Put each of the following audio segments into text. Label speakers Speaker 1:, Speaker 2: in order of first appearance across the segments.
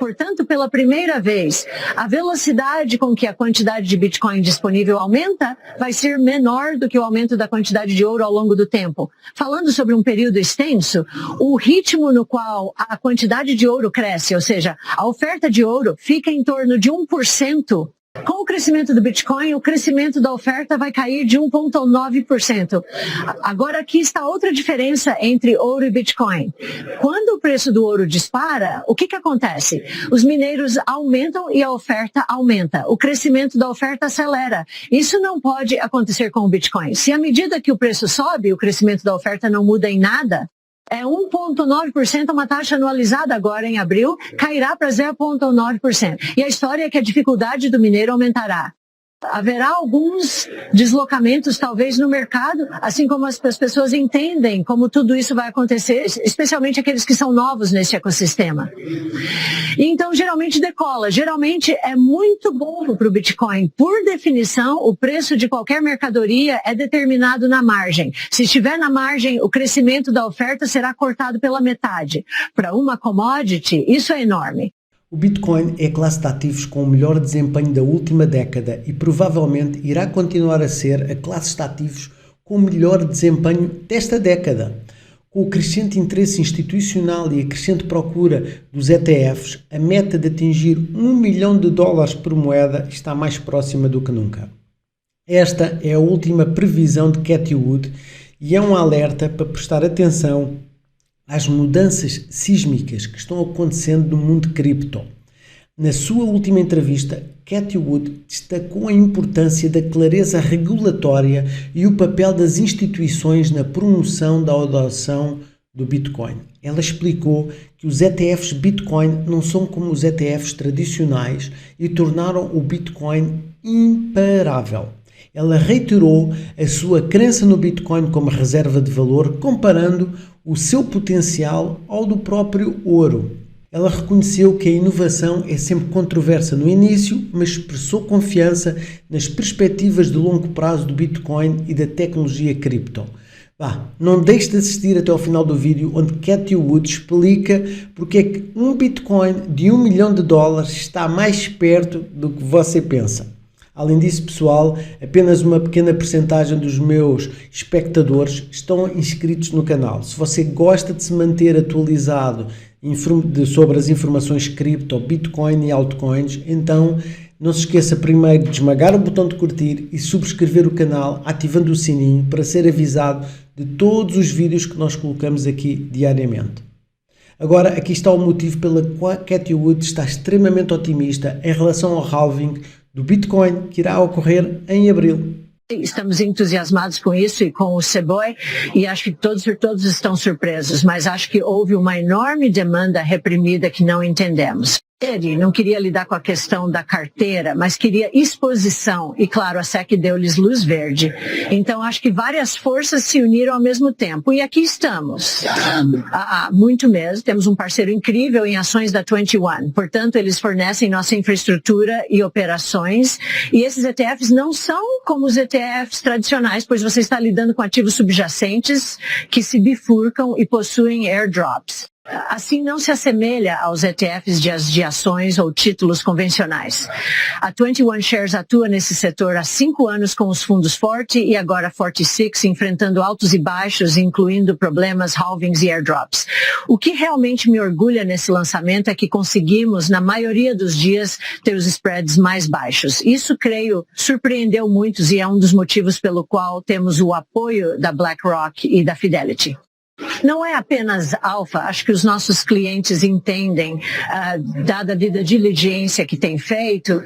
Speaker 1: Portanto, pela primeira vez, a velocidade com que a quantidade de Bitcoin disponível aumenta vai ser menor do que o aumento da quantidade de ouro ao longo do tempo. Falando sobre um período extenso, o ritmo no qual a quantidade de ouro cresce, ou seja, a oferta de ouro fica em torno de 1%. Com o crescimento do Bitcoin, o crescimento da oferta vai cair de 1,9%. Agora aqui está outra diferença entre ouro e Bitcoin. Quando o preço do ouro dispara, o que acontece? Os mineiros aumentam e a oferta aumenta. O crescimento da oferta acelera. Isso não pode acontecer com o Bitcoin. Se à medida que o preço sobe, o crescimento da oferta não muda em nada, 1,9%, uma taxa anualizada agora em abril, cairá para 0,9%. E a história é que a dificuldade do mineiro aumentará. Haverá alguns deslocamentos, talvez, no mercado, assim como as pessoas entendem como tudo isso vai acontecer, especialmente aqueles que são novos nesse ecossistema. E então, geralmente decola. Geralmente é muito bom para o Bitcoin. Por definição, o preço de qualquer mercadoria é determinado na margem. Se estiver na margem, o crescimento da oferta será cortado pela metade. Para uma commodity, isso é enorme.
Speaker 2: O Bitcoin é a classe de ativos com o melhor desempenho da última década e provavelmente irá continuar a ser a classe de ativos com o melhor desempenho desta década. Com o crescente interesse institucional e a crescente procura dos ETFs, a meta de atingir $1 milhão por moeda está mais próxima do que nunca. Esta é a última previsão de Cathie Wood e é um alerta para prestar atenção às mudanças sísmicas que estão acontecendo no mundo cripto. Na sua última entrevista, Cathie Wood destacou a importância da clareza regulatória e o papel das instituições na promoção da adoção do Bitcoin. Ela explicou que os ETFs Bitcoin não são como os ETFs tradicionais e tornaram o Bitcoin imparável. Ela reiterou a sua crença no Bitcoin como reserva de valor, comparando o seu potencial ao do próprio ouro. Ela reconheceu que a inovação é sempre controversa no início, mas expressou confiança nas perspectivas de longo prazo do Bitcoin e da tecnologia cripto. Não deixe de assistir até ao final do vídeo, onde Cathie Wood explica porque é que um Bitcoin de $1 milhão está mais perto do que você pensa. Além disso, pessoal, apenas uma pequena percentagem dos meus espectadores estão inscritos no canal. Se você gosta de se manter atualizado sobre as informações cripto, Bitcoin e altcoins, então não se esqueça primeiro de esmagar o botão de curtir e subscrever o canal, ativando o sininho para ser avisado de todos os vídeos que nós colocamos aqui diariamente. Agora, aqui está o motivo pelo qual Cathie Wood está extremamente otimista em relação ao halving do Bitcoin, que irá ocorrer em abril.
Speaker 1: Estamos entusiasmados com isso e com o Ceboy, e acho que todos estão surpresos, mas acho que houve uma enorme demanda reprimida que não entendemos. Ele não queria lidar com a questão da carteira, mas queria exposição, e claro, a SEC deu-lhes luz verde. Então acho que várias forças se uniram ao mesmo tempo, e aqui estamos. Muito mesmo, temos um parceiro incrível em ações da 21, portanto eles fornecem nossa infraestrutura e operações, e esses ETFs não são como os ETFs tradicionais, pois você está lidando com ativos subjacentes que se bifurcam e possuem airdrops. Assim não se assemelha aos ETFs de ações ou títulos convencionais. A 21 Shares atua nesse setor há 5 anos com os fundos Forte e agora 46, enfrentando altos e baixos, incluindo problemas, halvings e airdrops. O que realmente me orgulha nesse lançamento é que conseguimos, na maioria dos dias, ter os spreads mais baixos. Isso, creio, surpreendeu muitos e é um dos motivos pelo qual temos o apoio da BlackRock e da Fidelity. Não é apenas alfa, acho que os nossos clientes entendem, dada a diligência que tem feito,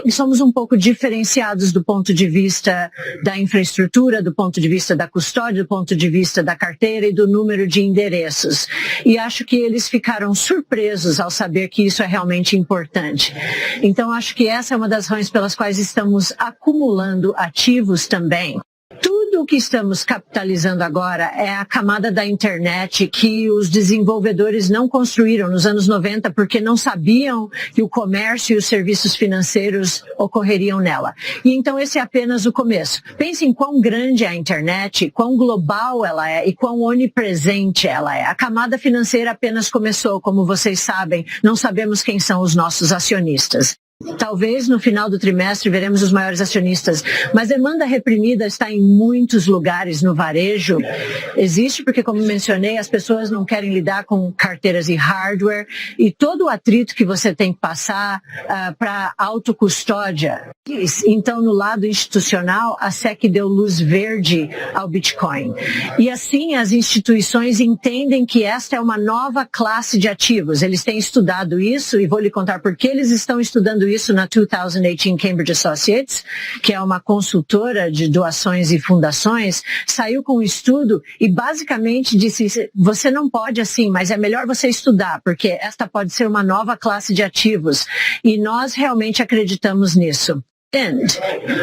Speaker 1: que somos um pouco diferenciados do ponto de vista da infraestrutura, do ponto de vista da custódia, do ponto de vista da carteira e do número de endereços. E acho que eles ficaram surpresos ao saber que isso é realmente importante. Então acho que essa é uma das razões pelas quais estamos acumulando ativos também. Tudo tudo o que estamos capitalizando agora é a camada da internet que os desenvolvedores não construíram nos anos 90 porque não sabiam que o comércio e os serviços financeiros ocorreriam nela. E então esse é apenas o começo. Pense em quão grande é a internet, quão global ela é e quão onipresente ela é. A camada financeira apenas começou, como vocês sabem, não sabemos quem são os nossos acionistas. Talvez no final do trimestre veremos os maiores acionistas, mas demanda reprimida está em muitos lugares no varejo. Existe porque, como mencionei, as pessoas não querem lidar com carteiras e hardware e todo o atrito que você tem que passar para autocustódia. Então, no lado institucional, a SEC deu luz verde ao Bitcoin. E assim, as instituições entendem que esta é uma nova classe de ativos. Eles têm estudado isso e vou lhe contar por que eles estão estudando isso na 2018 Cambridge Associates, que é uma consultora de doações e fundações, saiu com um estudo e basicamente disse, você não pode assim, mas é melhor você estudar, porque esta pode ser uma nova classe de ativos. E nós realmente acreditamos nisso.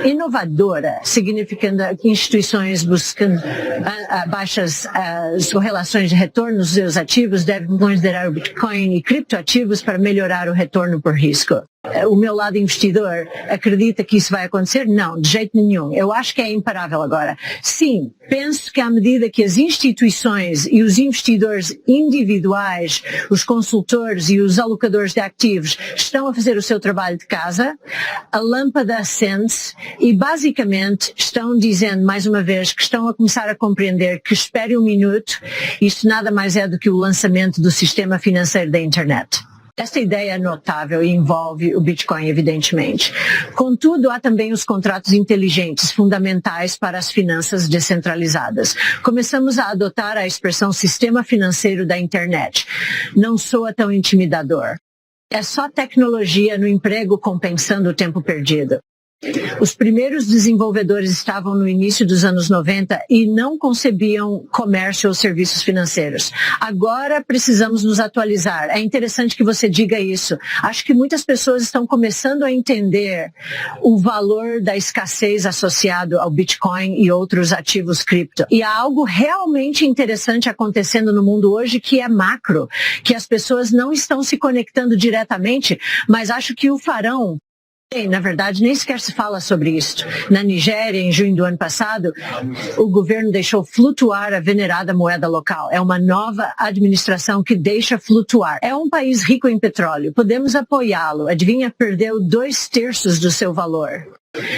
Speaker 1: Inovadora, significando instituições buscando baixas correlações de retorno nos seus ativos, devem considerar o Bitcoin e criptoativos para melhorar o retorno por risco. O meu lado investidor acredita que isso vai acontecer? Não, de jeito nenhum. Eu acho que é imparável agora. Sim, penso que à medida que as instituições e os investidores individuais, os consultores e os alocadores de ativos estão a fazer o seu trabalho de casa, a lâmpada acende e basicamente estão dizendo mais uma vez que estão a começar a compreender que espere um minuto, isto nada mais é do que o lançamento do sistema financeiro da internet. Esta ideia é notável e envolve o Bitcoin, evidentemente. Contudo, há também os contratos inteligentes, fundamentais para as finanças descentralizadas. Começamos a adotar a expressão sistema financeiro da internet. Não soa tão intimidador. É só tecnologia no emprego compensando o tempo perdido. Os primeiros desenvolvedores estavam no início dos anos 90 e não concebiam comércio ou serviços financeiros. Agora precisamos nos atualizar. É interessante que você diga isso. Acho que muitas pessoas estão começando a entender o valor da escassez associado ao Bitcoin e outros ativos cripto. E há algo realmente interessante acontecendo no mundo hoje que é macro, que as pessoas não estão se conectando diretamente, mas acho que o farão. Na verdade, nem sequer se fala sobre isso. Na Nigéria, em junho do ano passado, o governo deixou flutuar a venerada moeda local. É uma nova administração que deixa flutuar. É um país rico em petróleo. Podemos apoiá-lo. Adivinha, perdeu 2/3 do seu valor.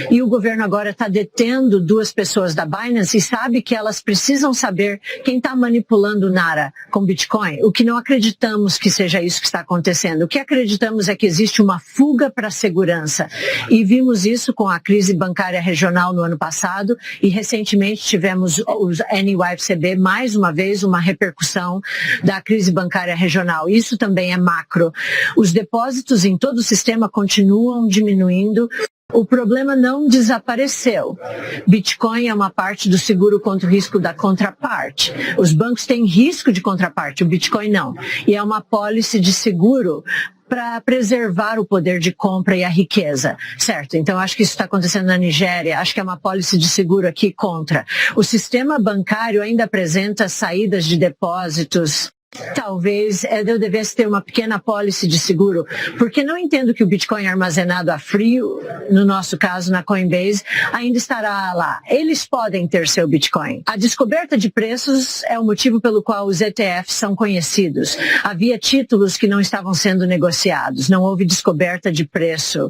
Speaker 1: E o governo agora está detendo 2 pessoas da Binance e sabe que elas precisam saber quem está manipulando Nara com Bitcoin. O que não acreditamos que seja isso que está acontecendo. O que acreditamos é que existe uma fuga para a segurança. E vimos isso com a crise bancária regional no ano passado e recentemente tivemos os NYFCB, mais uma vez, uma repercussão da crise bancária regional. Isso também é macro. Os depósitos em todo o sistema continuam diminuindo. O problema não desapareceu. Bitcoin é uma parte do seguro contra o risco da contraparte. Os bancos têm risco de contraparte, o Bitcoin não. E é uma pólice de seguro para preservar o poder de compra e a riqueza, certo? Então, acho que isso está acontecendo na Nigéria, acho que é uma pólice de seguro aqui contra. O sistema bancário ainda apresenta saídas de depósitos. Talvez eu devesse ter uma pequena pólice de seguro, porque não entendo que o Bitcoin armazenado a frio, no nosso caso na Coinbase, ainda estará lá. Eles podem ter seu Bitcoin. A descoberta de preços é o motivo pelo qual os ETFs são conhecidos. Havia títulos que não estavam sendo negociados, não houve descoberta de preço.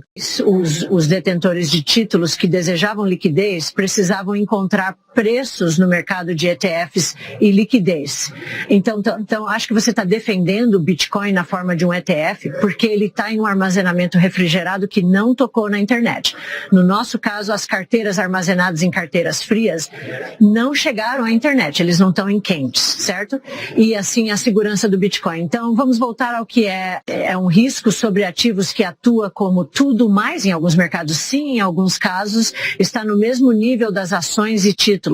Speaker 1: Os detentores de títulos que desejavam liquidez precisavam encontrar preços no mercado de ETFs e liquidez. Então acho que você está defendendo o Bitcoin na forma de um ETF porque ele está em um armazenamento refrigerado que não tocou na internet. No nosso caso, as carteiras armazenadas em carteiras frias não chegaram à internet, eles não estão em quentes, certo? E assim a segurança do Bitcoin. Então vamos voltar ao que é um risco sobre ativos que atua como tudo mais em alguns mercados. Sim, em alguns casos está no mesmo nível das ações e títulos.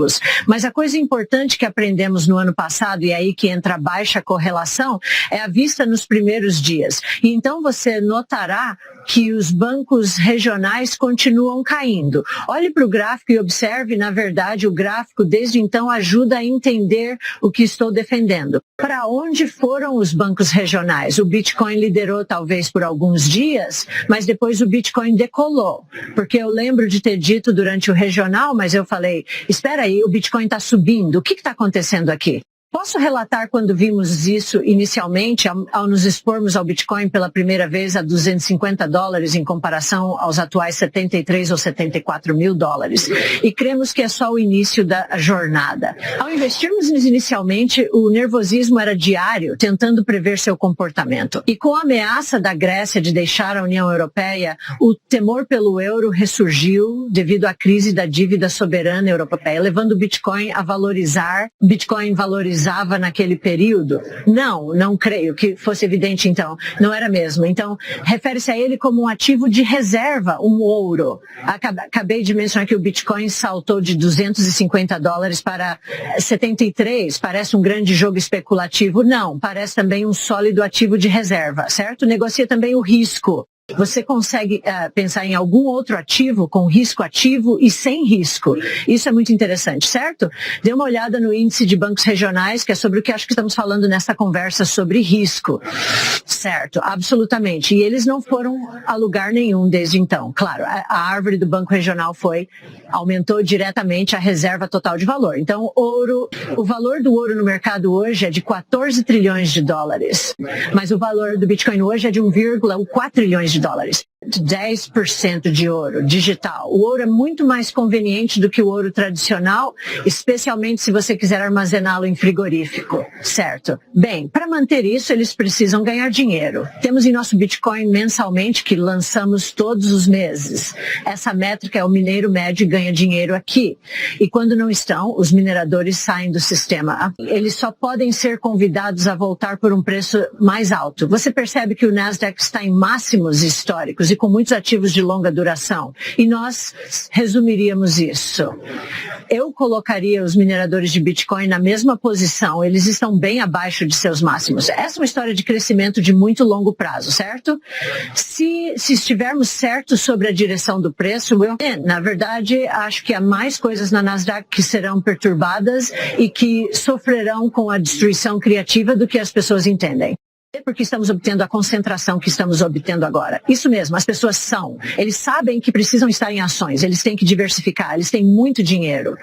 Speaker 1: Mas a coisa importante que aprendemos no ano passado, e aí que entra a baixa correlação é a vista nos primeiros dias. E então você notará que os bancos regionais continuam caindo. Olhe para o gráfico e observe, na verdade, o gráfico desde então ajuda a entender o que estou defendendo. Para onde foram os bancos regionais? O Bitcoin liderou talvez por alguns dias, mas depois o Bitcoin decolou. Porque eu lembro de ter dito durante o regional, mas eu falei, espera aí, o Bitcoin está subindo, o que está acontecendo aqui? Posso relatar quando vimos isso inicialmente, ao nos expormos ao Bitcoin pela primeira vez a $250 em comparação aos atuais 73 ou 74 mil dólares. E cremos que é só o início da jornada. Ao investirmos inicialmente, o nervosismo era diário, tentando prever seu comportamento. E com a ameaça da Grécia de deixar a União Europeia, o temor pelo euro ressurgiu devido à crise da dívida soberana europeia, levando o Bitcoin a valorizar. Bitcoin valorizava naquele período? Não creio que fosse evidente então. Não era mesmo. Então, refere-se a ele como um ativo de reserva, um ouro. Acabei de mencionar que o Bitcoin saltou de $250 para 73. Parece um grande jogo especulativo? Não. Parece também um sólido ativo de reserva, certo? Negocia também o risco. Você consegue pensar em algum outro ativo com risco ativo e sem risco. Isso é muito interessante, certo? Dê uma olhada no índice de bancos regionais, que é sobre o que acho que estamos falando nessa conversa sobre risco. Certo, absolutamente. E eles não foram a lugar nenhum desde então. Claro, a árvore do banco regional aumentou diretamente a reserva total de valor. Então, o valor do ouro no mercado hoje é de 14 trilhões de dólares. Mas o valor do Bitcoin hoje é de 1,4 trilhões de dólares. 10% de ouro digital. O ouro é muito mais conveniente do que o ouro tradicional, especialmente se você quiser armazená-lo em frigorífico, certo? Bem, para manter isso, eles precisam ganhar dinheiro. Temos em nosso Bitcoin mensalmente, que lançamos todos os meses. Essa métrica é o mineiro médio e ganha dinheiro aqui. E quando não estão, os mineradores saem do sistema. Eles só podem ser convidados a voltar por um preço mais alto. Você percebe que o Nasdaq está em máximos históricos e com muitos ativos de longa duração. E nós resumiríamos isso. Eu colocaria os mineradores de Bitcoin na mesma posição. Eles estão bem abaixo de seus máximos. Essa é uma história de crescimento de muito longo prazo, certo? Se estivermos certos sobre a direção do preço, na verdade, acho que há mais coisas na Nasdaq que serão perturbadas e que sofrerão com a destruição criativa do que as pessoas entendem. Porque estamos obtendo a concentração que estamos obtendo agora. Isso mesmo, as pessoas eles sabem que precisam estar em ações, eles têm que diversificar, eles têm muito dinheiro.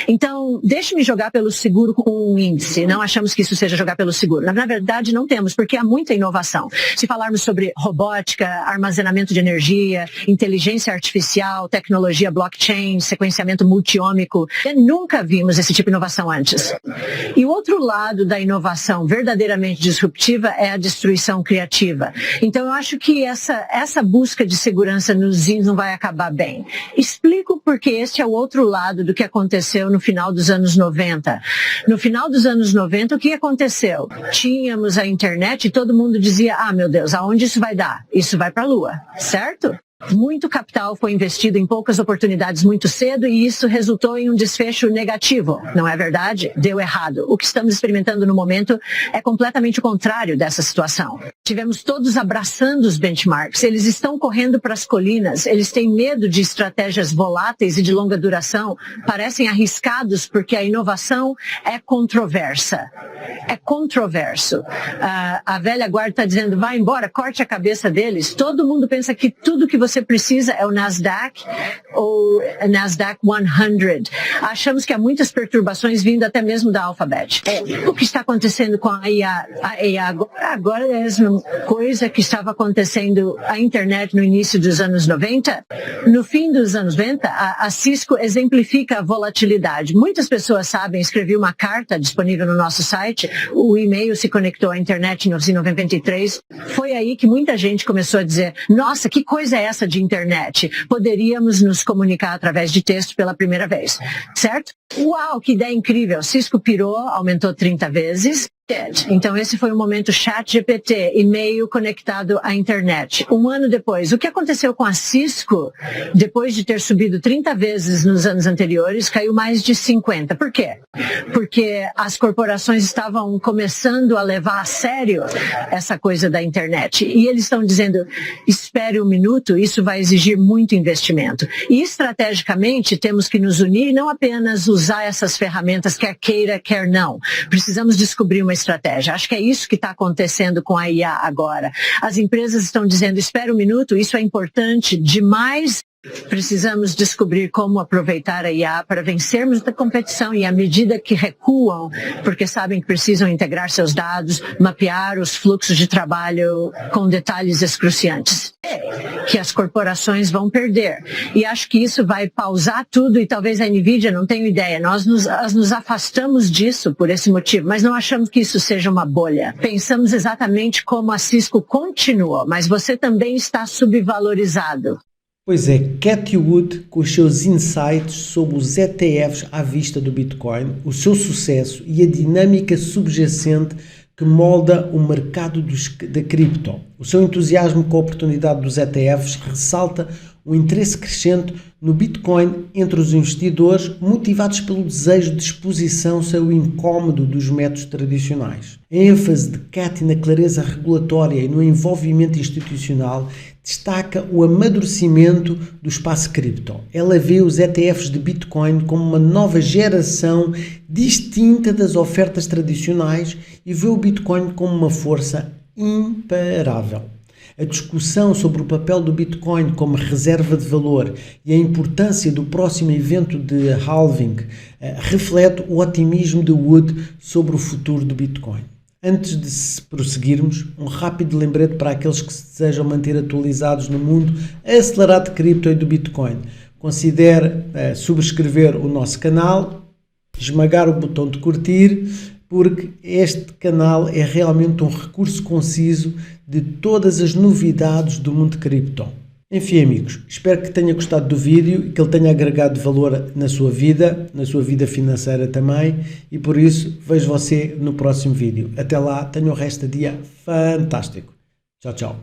Speaker 1: Então, deixe-me jogar pelo seguro com um índice. Não achamos que isso seja jogar pelo seguro. Na verdade, não temos, porque há muita inovação. Se falarmos sobre robótica, armazenamento de energia, inteligência artificial, tecnologia blockchain, sequenciamento multiômico, nunca vimos esse tipo de inovação antes. E o outro lado da inovação verdadeiramente disruptiva é a destruição criativa. Então, eu acho que essa busca de segurança nos índices não vai acabar bem. Explico porque este é o outro lado do que aconteceu no final dos anos 90. No final dos anos 90, o que aconteceu? Tínhamos a internet e todo mundo dizia, meu Deus, aonde isso vai dar? Isso vai para a Lua, certo? Muito capital foi investido em poucas oportunidades muito cedo e isso resultou em um desfecho negativo, não é verdade? Deu errado. O que estamos experimentando no momento é completamente o contrário dessa situação. Tivemos todos abraçando os benchmarks, eles estão correndo para as colinas, eles têm medo de estratégias voláteis e de longa duração, parecem arriscados porque a inovação é controversa. É controverso. A velha guarda está dizendo, vai embora, corte a cabeça deles. Todo mundo pensa que tudo que você precisa é o Nasdaq ou Nasdaq 100. Achamos que há muitas perturbações vindo até mesmo da Alphabet. O que está acontecendo com a IA? Agora é a mesma coisa que estava acontecendo a internet no início dos anos 90. No fim dos anos 90, a Cisco exemplifica a volatilidade. Muitas pessoas sabem, escrevi uma carta disponível no nosso site, o e-mail se conectou à internet em 1993. Foi aí que muita gente começou a dizer, nossa, que coisa é essa de internet? Poderíamos nos comunicar através de texto pela primeira vez, certo? Uau, que ideia incrível! Cisco pirou, aumentou 30 vezes. Então esse foi o momento ChatGPT, e-mail conectado à internet. Um ano depois, o que aconteceu com a Cisco, depois de ter subido 30 vezes nos anos anteriores, caiu mais de 50. Por quê? Porque as corporações estavam começando a levar a sério essa coisa da internet. E eles estão dizendo, espere um minuto, isso vai exigir muito investimento. E estrategicamente temos que nos unir e não apenas usar essas ferramentas, quer queira, quer não. Precisamos descobrir uma estratégia. Acho que é isso que está acontecendo com a IA agora. As empresas estão dizendo, espera um minuto, isso é importante demais. Precisamos descobrir como aproveitar a IA para vencermos da competição e à medida que recuam, porque sabem que precisam integrar seus dados, mapear os fluxos de trabalho com detalhes excruciantes, que as corporações vão perder. E acho que isso vai pausar tudo e talvez a NVIDIA, não tenho ideia, nós nos afastamos disso por esse motivo, mas não achamos que isso seja uma bolha. Pensamos exatamente como a Cisco continua, mas você também está subvalorizado.
Speaker 2: Pois é, Cathie Wood, com os seus insights sobre os ETFs à vista do Bitcoin, o seu sucesso e a dinâmica subjacente que molda o mercado da cripto. O seu entusiasmo com a oportunidade dos ETFs ressalta o interesse crescente no Bitcoin entre os investidores, motivados pelo desejo de exposição sem o incómodo dos métodos tradicionais. A ênfase de Cathie na clareza regulatória e no envolvimento institucional destaca o amadurecimento do espaço cripto. Ela vê os ETFs de Bitcoin como uma nova geração distinta das ofertas tradicionais e vê o Bitcoin como uma força imparável. A discussão sobre o papel do Bitcoin como reserva de valor e a importância do próximo evento de halving reflete o otimismo de Wood sobre o futuro do Bitcoin. Antes de prosseguirmos, um rápido lembrete para aqueles que se desejam manter atualizados no mundo acelerado de cripto e do Bitcoin. Considere subscrever o nosso canal, esmagar o botão de curtir, porque este canal é realmente um recurso conciso de todas as novidades do mundo cripto. Enfim, amigos, espero que tenha gostado do vídeo e que ele tenha agregado valor na sua vida financeira também, e por isso vejo você no próximo vídeo. Até lá, tenha o resto do dia fantástico. Tchau, tchau.